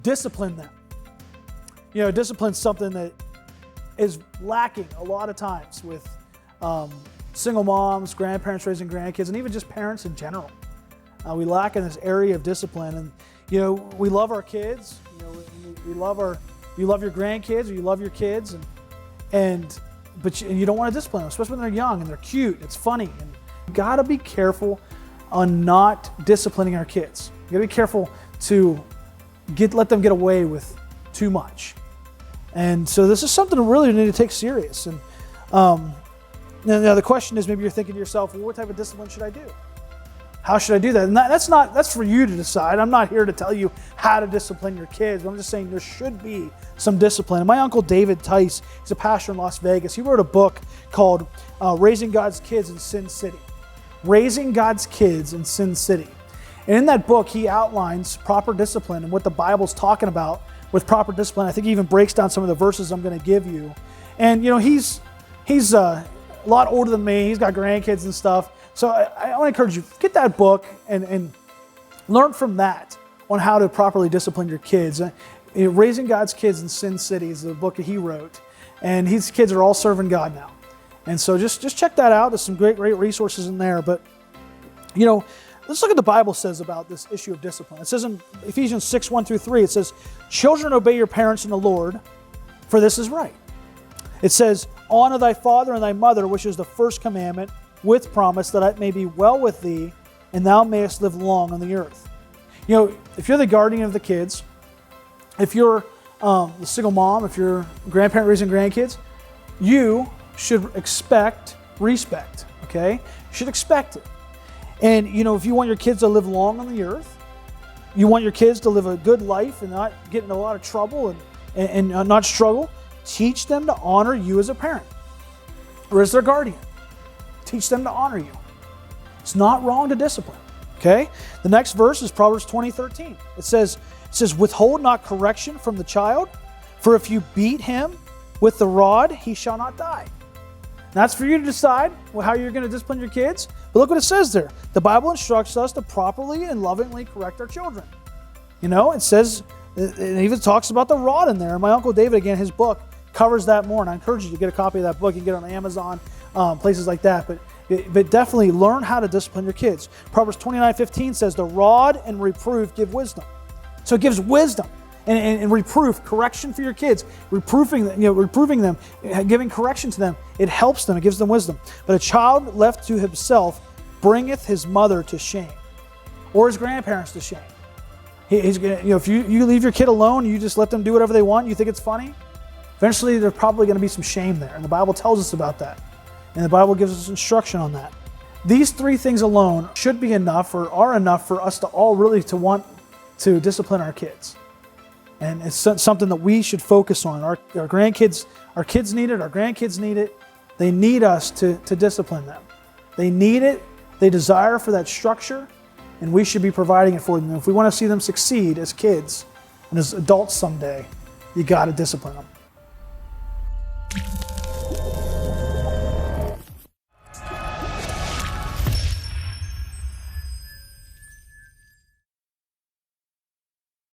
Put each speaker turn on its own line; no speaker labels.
discipline them. Discipline's something that is lacking a lot of times with single moms, grandparents raising grandkids, and even just parents in general. We lack in this area of discipline. And, we love our kids. You love your grandkids, or you love your kids, but you don't want to discipline them, especially when they're young and they're cute. It's funny. And you got to be careful on not disciplining our kids. You got to be careful to let them get away with too much. And so this is something we really need to take serious. And now the question is, maybe you're thinking to yourself, well, what type of discipline should I do? How should I do that? And that's for you to decide. I'm not here to tell you how to discipline your kids, but I'm just saying there should be some discipline. And my uncle David Tice, he's a pastor in Las Vegas. He wrote a book called Raising God's Kids in Sin City. Raising God's Kids in Sin City. And in that book, he outlines proper discipline and what the Bible's talking about with proper discipline. I think he even breaks down some of the verses I'm going to give you. And he's a lot older than me. He's got grandkids and stuff. So I want to encourage you, get that book and learn from that on how to properly discipline your kids. Raising God's Kids in Sin City is the book that he wrote. And his kids are all serving God now. And so just check that out. There's some great resources in there. But, let's look at what the Bible says about this issue of discipline. It says in Ephesians 6:1-3, it says, "Children, obey your parents in the Lord, for this is right." It says, "Honor thy father and thy mother, which is the first commandment, with promise that it may be well with thee, and thou mayest live long on the earth." If you're the guardian of the kids, if you're the single mom, if you're a grandparent raising grandkids, you should expect respect, okay? You should expect it. And, if you want your kids to live long on the earth, you want your kids to live a good life and not get in a lot of trouble and not struggle, teach them to honor you as a parent or as their guardian. Teach them to honor you. It's not wrong to discipline, okay? The next verse is Proverbs 20:13. It says, "Withhold not correction from the child, for if you beat him with the rod, he shall not die." And that's for you to decide how you're going to discipline your kids. But look what it says there. The Bible instructs us to properly and lovingly correct our children. It says, it even talks about the rod in there. And my Uncle David, again, his book covers that more. And I encourage you to get a copy of that book. You can get it on Amazon, places like that. But definitely learn how to discipline your kids. Proverbs 29:15 says, "The rod and reproof give wisdom." So it gives wisdom and reproof, correction for your kids, reproving them, giving correction to them. It helps them. It gives them wisdom. But a child left to himself bringeth his mother to shame, or his grandparents to shame. If you leave your kid alone, you just let them do whatever they want, you think it's funny, eventually there's probably going to be some shame there. And the Bible tells us about that. And the Bible gives us instruction on that. These three things alone should be enough, or are enough, for us to all really to want to discipline our kids. And it's something that we should focus on. Our grandkids, our kids need it, our grandkids need it. They need us to discipline them. They need it. They desire for that structure, and we should be providing it for them. If we want to see them succeed as kids and as adults someday, you got to discipline them.